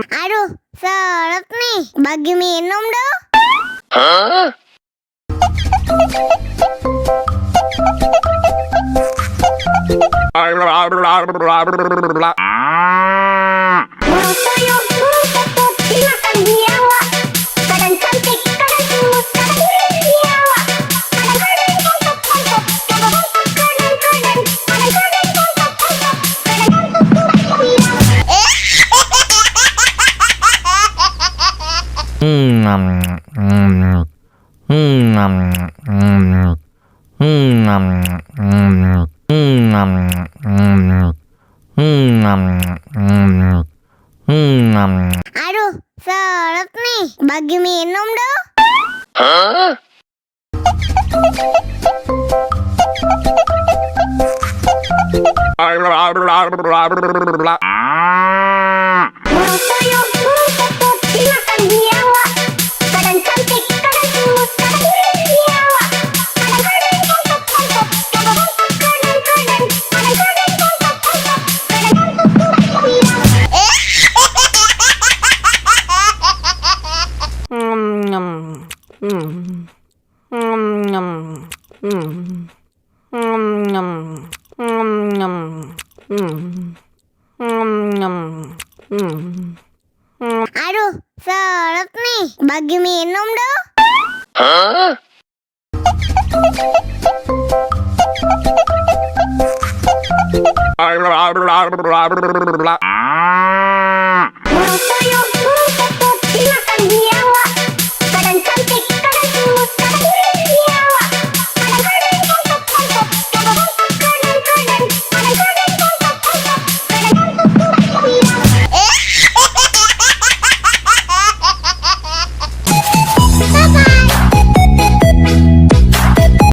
Aduh, seret nih. Bagi minum dong. Burung puyuh, burung kutub dimakan biawak. Kadang cantik, kadang tulus, kadang iri biawak. Kadang-kadang kontop-kontop, kadang-kadang, kadang-kadang kontop-kontop, kadang-kadang Aduh, seret nih. Bagi minum dong. Burung puyuh, burung kutub dimakan biawak. Kadang cantik, kadang tulus, kadang iri biawak. Kadang-kadang kontop-kontop, kadang-kadang, kadang-kadang kontop-kontop, kadang-kadang Aduh, seret nih. Bagi minum dong. Burung puyuh, burung kutub dimakan biawak.